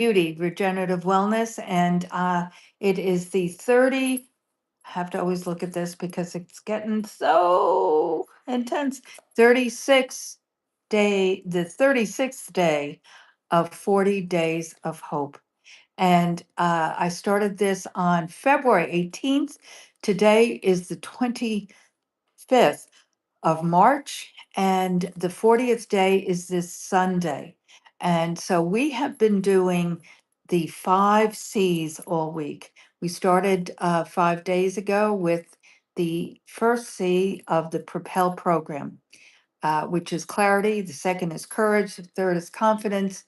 Beauty, Regenerative Wellness, and it is the 30. I have to always look at this because it's getting so intense. 36th day of 40 Days of Hope. And I started this on February 18th. Today is the 25th of March, and the 40th day is this Sunday. And so we have been doing the 5 C's all week. We started 5 days ago with the first C of the Propel program, which is clarity. The second is courage. The third is confidence.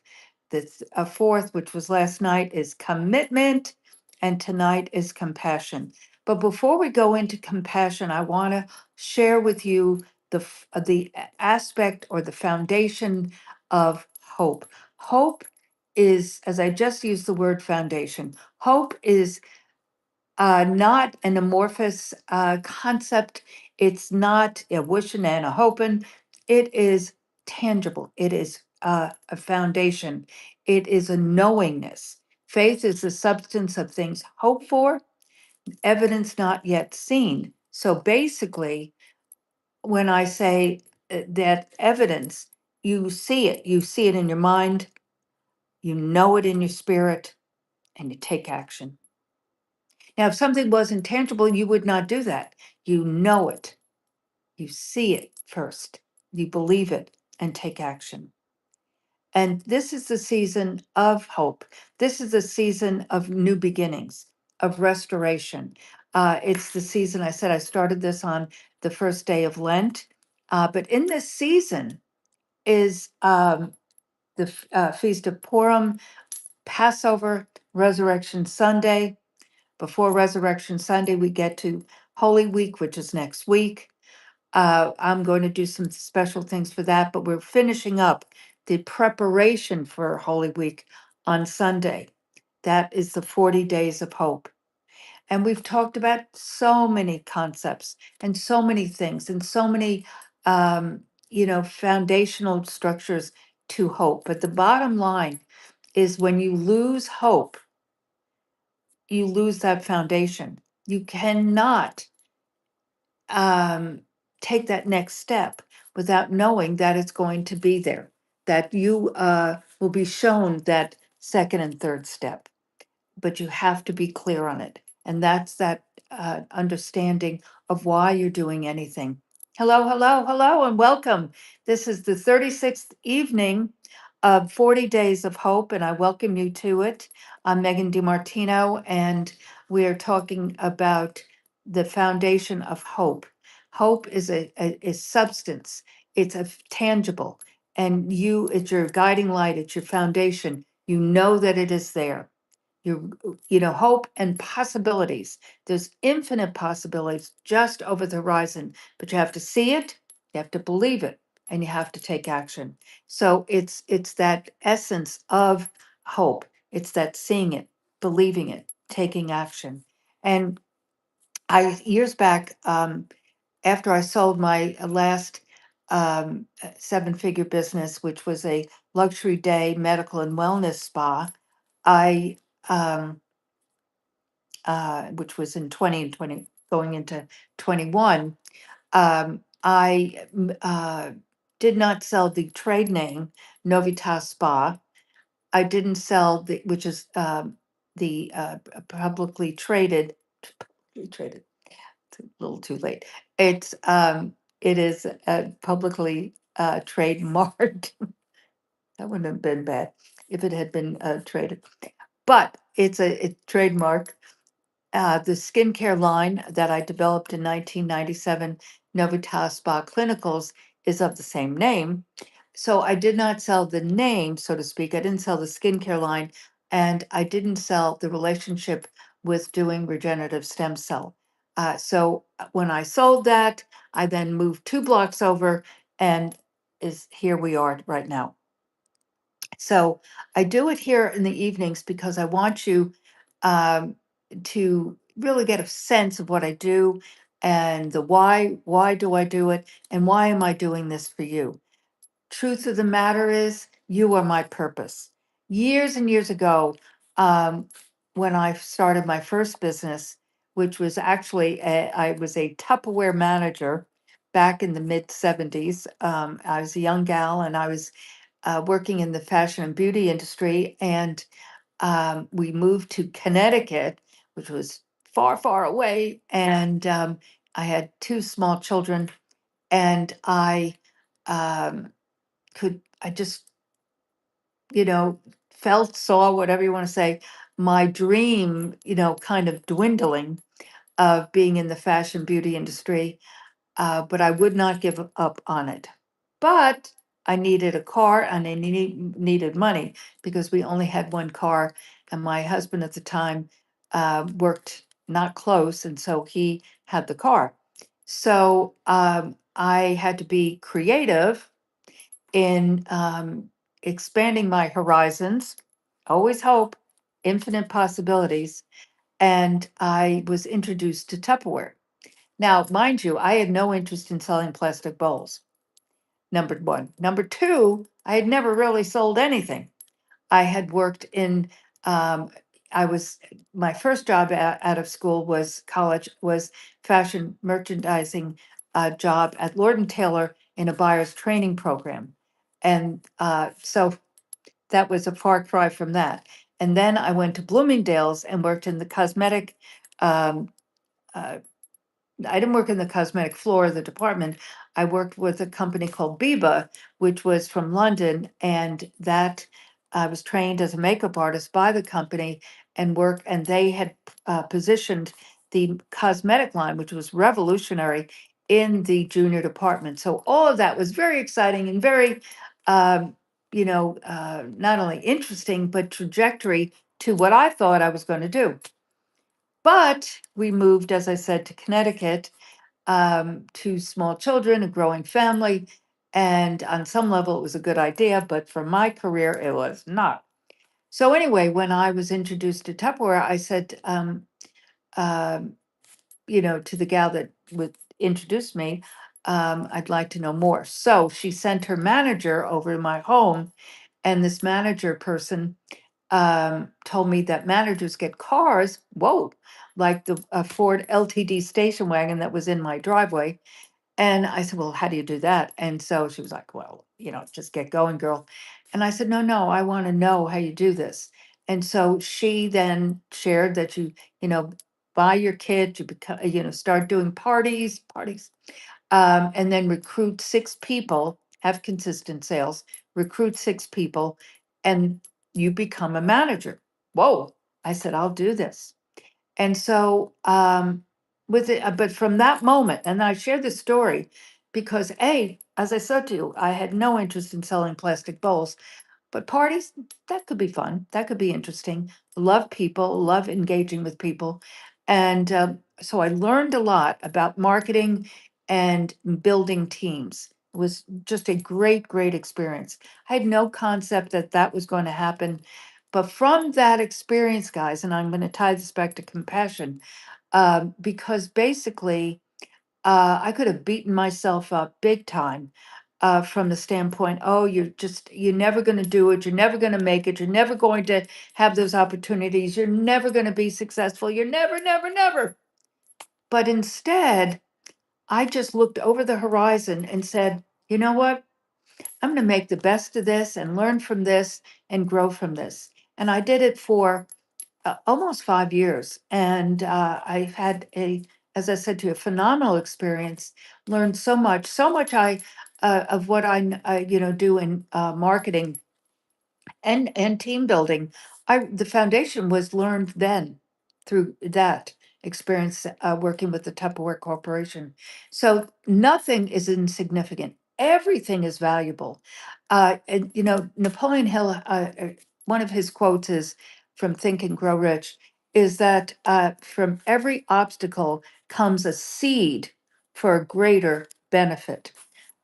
The fourth, which was last night, is commitment. And tonight is compassion. But before we go into compassion, I want to share with you aspect or the foundation of hope. Hope is, as I just used the word foundation, hope is not an amorphous concept. It's not a wishing and a hoping. It is tangible. It is a foundation. It is a knowingness. Faith is the substance of things hoped for, evidence not yet seen. So basically, when I say that evidence, you see it in your mind, you know it in your spirit, and you take action. Now, if something wasn't tangible, you would not do that. You know it, you see it first, you believe it, and take action. And this is the season of hope. This is the season of new beginnings, of restoration. It's the season, I said I started this on the first day of Lent, but in this season is the Feast of Purim, Passover, Resurrection Sunday. Before Resurrection Sunday, we get to Holy Week, which is next week. I'm going to do some special things for that, but we're finishing up the preparation for Holy Week on Sunday. That is the 40 Days of Hope. And we've talked about so many concepts and so many things and so many, foundational structures to hope. But the bottom line is when you lose hope, you lose that foundation. You cannot take that next step without knowing that it's going to be there, that you will be shown that second and third step, but you have to be clear on it. And that's that understanding of why you're doing anything. Hello, hello, hello, and welcome. This is the 36th evening of 40 Days of Hope, and I welcome you to it. I'm Megan DiMartino, and we are talking about the foundation of hope. Hope is a substance, it's a tangible, and it's your guiding light, it's your foundation. You know that it is there. Hope and possibilities. There's infinite possibilities just over the horizon, but you have to see it, you have to believe it, and you have to take action. So it's that essence of hope. It's that seeing it, believing it, taking action. And I years back, after I sold my last 7-figure business, which was a luxury day medical and wellness spa, I which was in 2020, going into 21, I did not sell the trade name Novitas Spa. I didn't sell which is the publicly traded. It's a little too late. It is publicly trademarked. That wouldn't have been bad if it had been traded, but it's a trademark. The skincare line that I developed in 1997, Novitas Spa Clinicals, is of the same name. So I did not sell the name, so to speak. I didn't sell the skincare line, and I didn't sell the relationship with doing regenerative stem cell. When I sold that, I then moved 2 blocks over, and here we are right now. So I do it here in the evenings because I want you um, to really get a sense of what I do and the why. Why do I do it? And why am I doing this for you? Truth of the matter is, you are my purpose. years and years ago, um, when I started my first business, which was actually, I was a Tupperware manager back in the mid 70s. I was a young gal and I was working in the fashion and beauty industry. And we moved to Connecticut, which was far, far away. And I had two small children, and um, I just, you know, felt, saw, whatever you want to say, my dream, kind of dwindling of being in the fashion beauty industry, but I would not give up on it. But I needed a car and I needed money because we only had one car, and my husband at the time worked not close, and so he had the car. So I had to be creative in expanding my horizons, always hope, infinite possibilities. And I was introduced to Tupperware. Now, mind you, I had no interest in selling plastic bowls. Number one. Number two, I had never really sold anything. I had worked in, um, I was, my first job out of school was college, was fashion merchandising job at Lord and Taylor in a buyer's training program. And so that was a far cry from that. And then I went to Bloomingdale's and worked in the cosmetic um, uh, I didn't work in the cosmetic floor of the department. I worked with a company called Biba, which was from London, and that I was trained as a makeup artist by the company and they had positioned the cosmetic line, which was revolutionary, in the junior department. So all of that was very exciting and very, not only interesting but trajectory to what I thought I was going to do. But we moved, as I said, to Connecticut, two small children, a growing family. And on some level, it was a good idea, but for my career, it was not. So, anyway, when I was introduced to Tupperware, I said, um, to the gal that would introduce me, I'd like to know more. So she sent her manager over to my home, and this manager person told me that managers get cars, whoa, like the Ford LTD station wagon that was in my driveway. And I said, well, how do you do that? And so she was like, well, just get going, girl. And I said, no, no, I want to know how you do this. And so she then shared that you know, buy your kit, you become, start doing parties, and then recruit six people, have consistent sales, recruit six people, and you become a manager. Whoa. I said, I'll do this. And so, with it, but from that moment, and I share this story because as I said to you, I had no interest in selling plastic bowls. But parties, that could be fun. That could be interesting. Love people, love engaging with people. And so I learned a lot about marketing and building teams. It was just a great, great experience. I had no concept that that was going to happen. But from that experience, guys, and I'm going to tie this back to compassion, because basically, I could have beaten myself up big time from the standpoint, oh, you're never going to do it. You're never going to make it. You're never going to have those opportunities. You're never going to be successful. You're never, never, never. But instead, I just looked over the horizon and said, you know what? I'm going to make the best of this and learn from this and grow from this. And I did it for almost 5 years. And I've had as I said to you, a phenomenal experience, learned so much of what do in marketing and team building. The foundation was learned then through that experience working with the Tupperware Corporation. So nothing is insignificant. Everything is valuable. And Napoleon Hill, one of his quotes is from Think and Grow Rich, is that from every obstacle comes a seed for a greater benefit.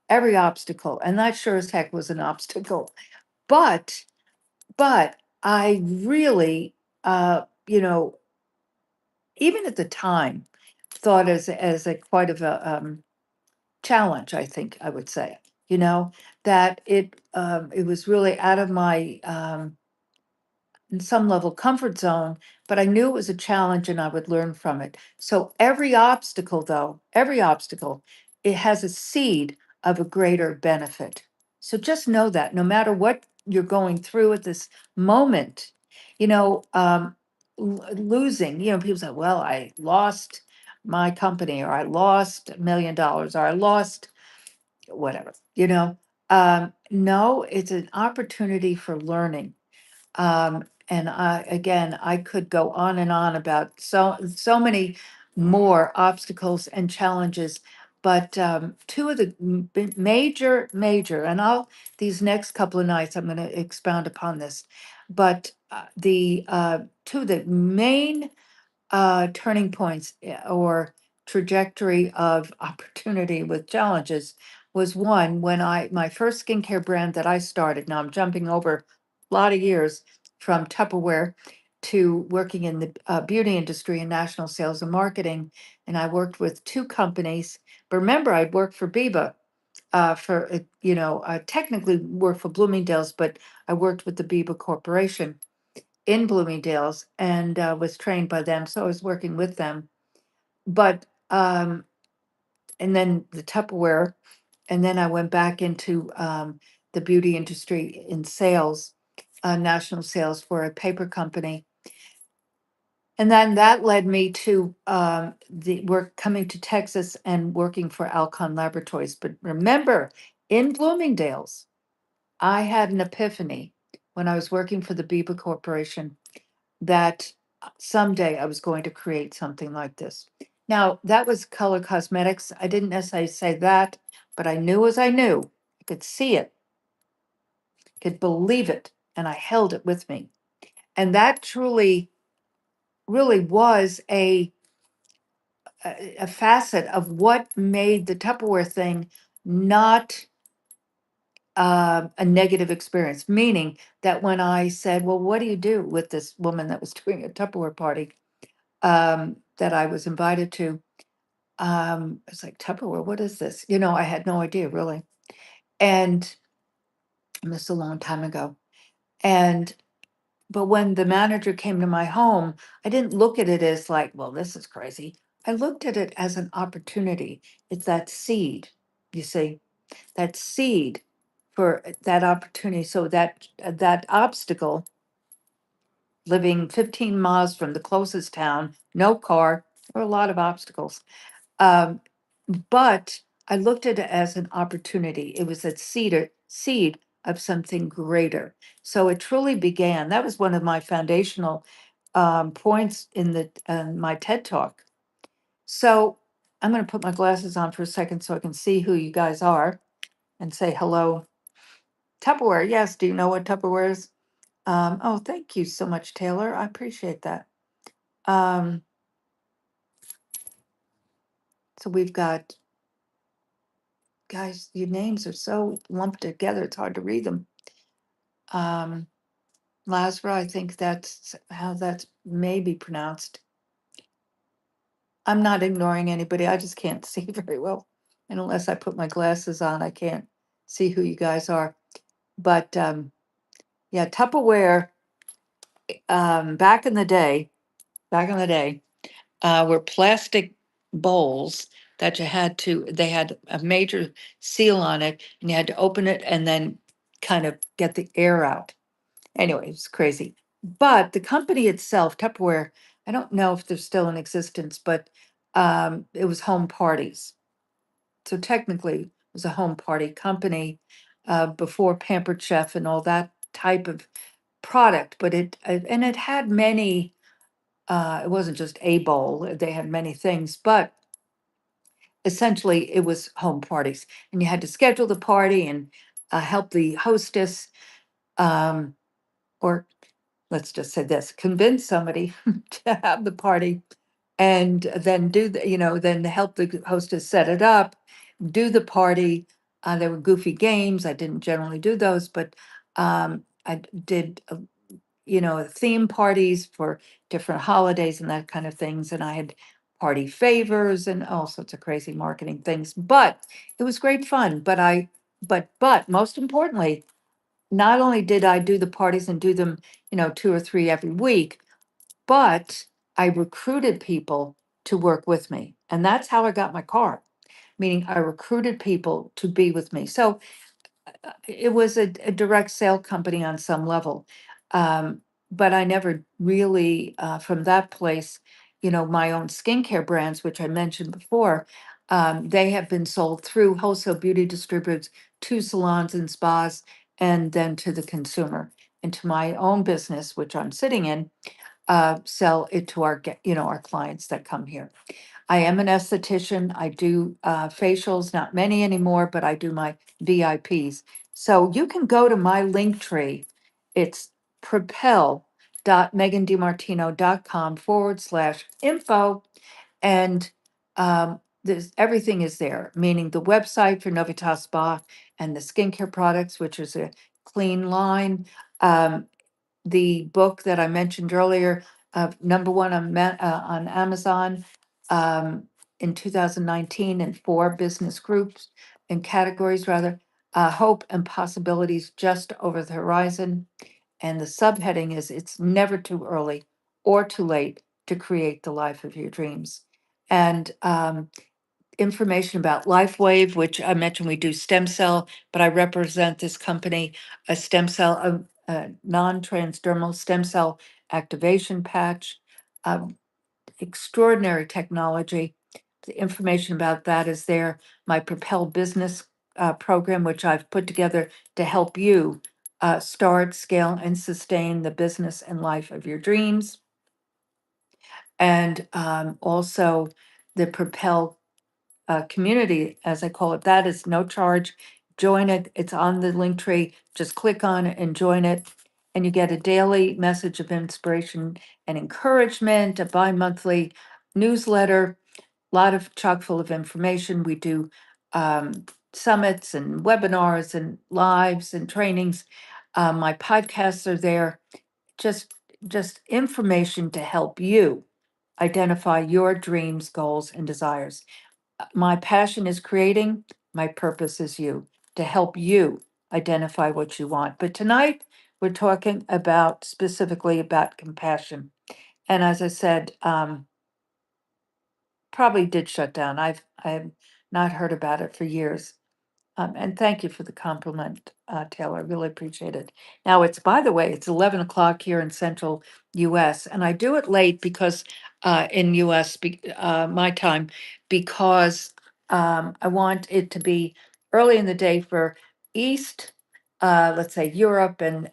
Every obstacle, and that sure as heck was an obstacle. But I really, even at the time, thought as a quite of a challenge. I think I would say, that it was really out of my in some level comfort zone, but I knew it was a challenge and I would learn from it. So every obstacle, though, every obstacle, it has a seed of a greater benefit. So just know that no matter what you're going through at this moment, you know, losing, people say, well, I lost my company, or I lost $1 million, or I lost whatever, no, it's an opportunity for learning. And I could go on and on about so many more obstacles and challenges, but two of the major, and these next couple of nights, I'm going to expound upon this, but the two of the main turning points, or trajectory of opportunity with challenges was one when my first skincare brand that I started. Now I'm jumping over a lot of years from Tupperware to working in the beauty industry and national sales and marketing. And I worked with two companies. But remember, I'd worked for Biba technically worked for Bloomingdale's, but I worked with the Biba Corporation in Bloomingdale's and was trained by them. So I was working with them. But, and then the Tupperware, and then I went back into the beauty industry in sales, national sales for a paper company. And then that led me to the work coming to Texas and working for Alcon Laboratories. But remember, in Bloomingdale's, I had an epiphany when I was working for the Biba Corporation that someday I was going to create something like this. Now, that was color cosmetics. I didn't necessarily say that, but I knew as I knew. I could see it, could believe it, and I held it with me. And that truly, really was a facet of what made the Tupperware thing not a negative experience. Meaning that when I said, "Well, what do you do with this woman that was doing a Tupperware party?" That I was invited to. It's like Tupperware, what is this? I had no idea really. And this is a long time ago. And but when the manager came to my home, I didn't look at it as like, well, this is crazy. I looked at it as an opportunity. It's that seed, you see, that seed for that opportunity. So that obstacle, living 15 miles from the closest town, no car, there were a lot of obstacles. Um, but I looked at it as an opportunity. It was that seed of something greater. So it truly began. That was one of my foundational points in my TED talk. So I'm going to put my glasses on for a second so I can see who you guys are and say hello. Tupperware, yes. Do you know what Tupperware is? Oh, thank you so much, Taylor. I appreciate that. Um, so we've got, guys, your names are so lumped together, it's hard to read them. Lazara, I think that's how that's maybe pronounced. I'm not ignoring anybody. I just can't see very well. And unless I put my glasses on, I can't see who you guys are. But yeah, Tupperware, back in the day, were plastic bowls that they had a major seal on it, and you had to open it and then kind of get the air out. Anyway, it's crazy. But the company itself, Tupperware, I don't know if they're still in existence, but it was home parties. So technically, it was a home party company before Pampered Chef and all that type of product. But and it had many. It wasn't just a bowl; they had many things, but essentially, it was home parties, and you had to schedule the party and help the hostess. Um, or let's just say this, convince somebody to have the party and then then help the hostess set it up, do the party. There were goofy games. I didn't generally do those, but I did, theme parties for different holidays and that kind of things. And I had party favors and all sorts of crazy marketing things, but it was great fun. But most importantly, not only did I do the parties and do them, 2 or 3 every week, but I recruited people to work with me. And that's how I got my car, meaning I recruited people to be with me. So it was a direct sale company on some level. But I never really, from that place, my own skincare brands, which I mentioned before, they have been sold through wholesale beauty distributors to salons and spas, and then to the consumer. And to my own business, which I'm sitting in, sell it to our clients that come here. I am an esthetician. I do facials, not many anymore, but I do my VIPs. So you can go to my link tree. It's propel.megandimartino.com/info. And everything is there, meaning the website for Novitas Spa and the skincare products, which is a clean line. Um, the book that I mentioned earlier, number one on Amazon um, in 2019 in 4 business groups and categories rather, Hope and Possibilities Just Over the Horizon. And the subheading is It's Never Too Early or Too Late to Create the Life of Your Dreams. And information about LifeWave, which I mentioned we do stem cell, but I represent this company, a stem cell, a non-transdermal stem cell activation patch, um, extraordinary technology. The information about that is there. My Propel business program, which I've put together to help you start, scale, and sustain the business and life of your dreams. And also the Propel community, as I call it, that is no charge. Join it. It's on the link tree. Just click on it and join it. And you get a daily message of inspiration and encouragement, a bi-monthly newsletter, a lot of chock full of information. We do summits and webinars and lives and trainings. My podcasts are there. Just just information to help you identify your dreams, goals, and desires. My passion is creating, my purpose is you, to help you identify what you want. But tonight, we're talking about specifically about compassion. And as I said, probably did shut down. I've not heard about it for years. And thank you for the compliment, Taylor. I really appreciate it. Now it's, by the way, it's 11 o'clock here in central US, and I do it late because in US, my time, because I want it to be early in the day for East, let's say Europe and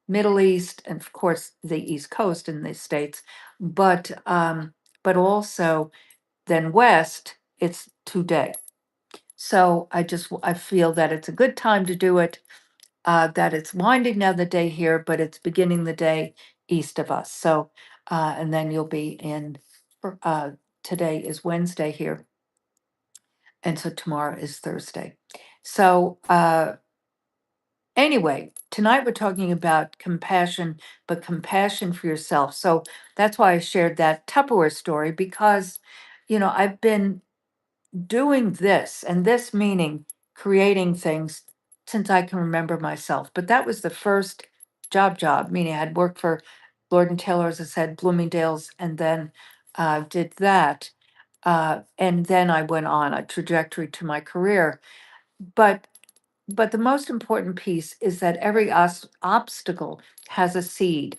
Middle East, and of course the East Coast in the States, but also then West, it's today. So I feel that it's a good time to do it, that it's winding down the day here, but it's beginning the day east of us. So, and then you'll be today is Wednesday here. And so tomorrow is Thursday. So, anyway, tonight we're talking about compassion, but compassion for yourself. So that's why I shared that Tupperware story because, I've been doing this, and this meaning creating things since I can remember myself. But that was the first job, meaning I had worked for Lord and Taylor, as I said, Bloomingdale's, and then did that. And then I went on a trajectory to my career. But the most important piece is that every obstacle has a seed,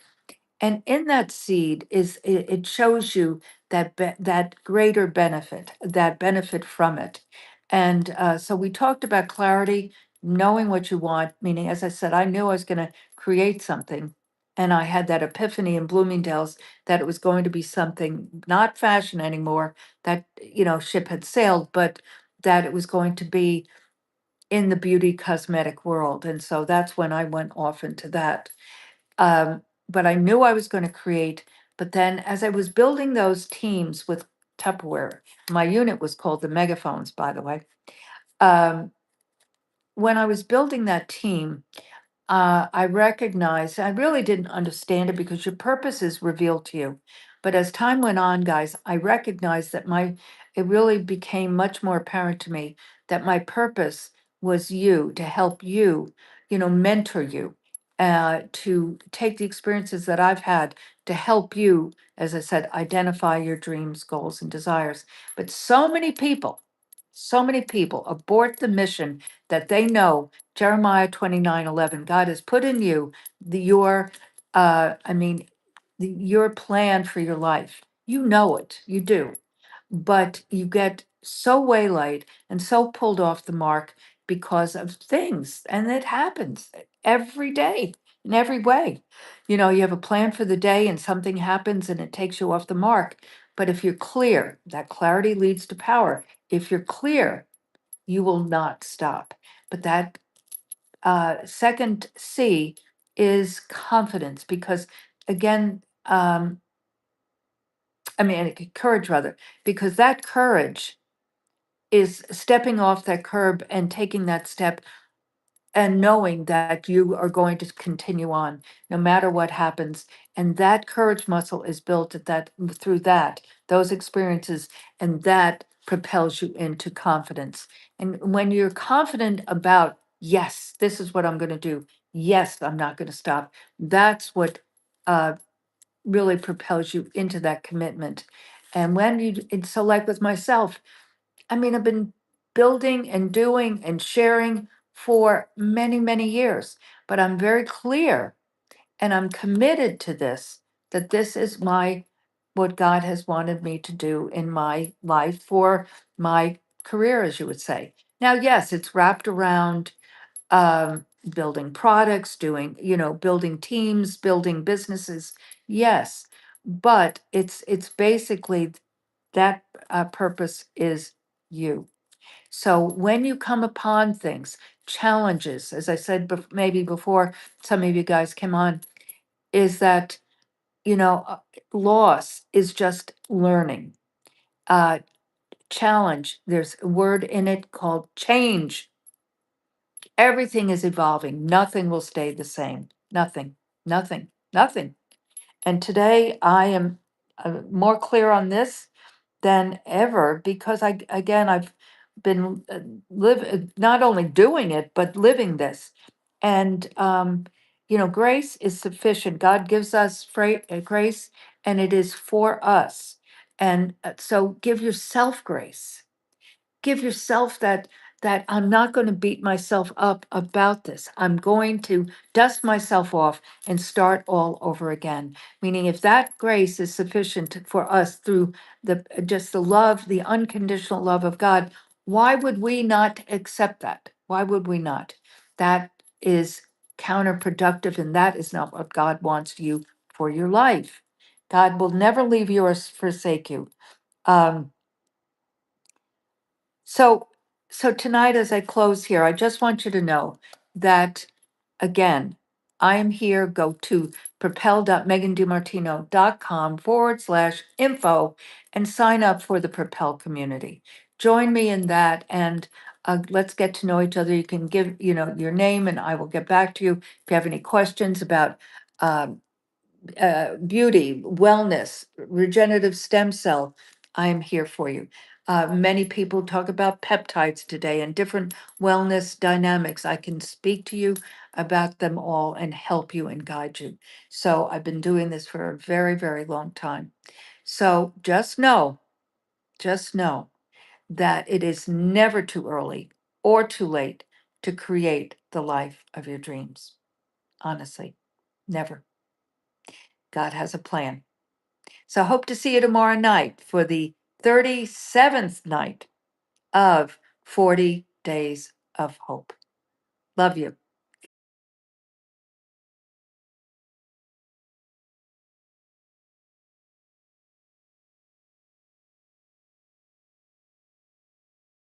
and in that seed it shows you that greater benefit, that benefit from it. And so we talked about clarity, knowing what you want, meaning, as I said, I knew I was going to create something. And I had that epiphany in Bloomingdale's that it was going to be something not fashion anymore, that, ship had sailed, but that it was going to be in the beauty cosmetic world. And so that's when I went off into that. But I knew I was going to create. But then, as I was building those teams with Tupperware, my unit was called the Megaphones, by the way. Um, when I was building that team, I recognized, I really didn't understand it because your purpose is revealed to you. But as time went on, guys, I recognized that it really became much more apparent to me that my purpose was you, to help you mentor you, to take the experiences that I've had to help you, as I said, identify your dreams, goals, and desires. But so many people abort the mission that they know. Jeremiah 29:11, God has put in you I mean, your plan for your life. You know it, you do, but you get so waylaid and so pulled off the mark because of things. And it happens every day in every way. You have a plan for the day and something happens and it takes you off the mark. But if you're clear, that clarity leads to power. If you're clear, you will not stop. But that second C is confidence, because again, courage rather, because that courage is stepping off that curb and taking that step and knowing that you are going to continue on no matter what happens. And that courage muscle is built at that through those experiences, and that propels you into confidence. And when you're confident about, yes, this is what I'm going to do, yes, I'm not going to stop, that's what uh, really propels you into that commitment. And it's so like with myself, I've been building and doing and sharing for many, many years, but I'm very clear and I'm committed to this, that this is what God has wanted me to do in my life for my career, as you would say. Now, yes, it's wrapped around building products, building teams, building businesses. Yes, but it's basically that purpose is you. So when you come upon things, challenges, as I said, maybe before some of you guys came on, is that, loss is just learning. Uh, Challenge, there's a word in it called change. Everything is evolving. Nothing will stay the same. Nothing, nothing, nothing. And today I am more clear on this than ever, because I've been not only doing it but living this. And grace is sufficient. God gives us grace, and it is for us. And so give yourself grace. Give yourself that I'm not going to beat myself up about this. I'm going to dust myself off and start all over again. Meaning, if that grace is sufficient for us through the love, the unconditional love of God, why would we not accept that? Why would we not? That is counterproductive, and that is not what God wants you for your life. God will never leave you or forsake you. Um, so, so tonight, as I close here, I just want you to know that, again, I am here. Go to propel.megandimartino.com/info and sign up for the Propel community. Join me in that, and let's get to know each other. You can give, your name, and I will get back to you if you have any questions about um, beauty, wellness, regenerative stem cell. I am here for you. Many people talk about peptides today and different wellness dynamics. I can speak to you about them all and help you and guide you. So I've been doing this for a very, very long time. So just know that it is never too early or too late to create the life of your dreams. Honestly, never. God has a plan. So hope to see you tomorrow night for the 37th night of 40 Days of Hope. Love you.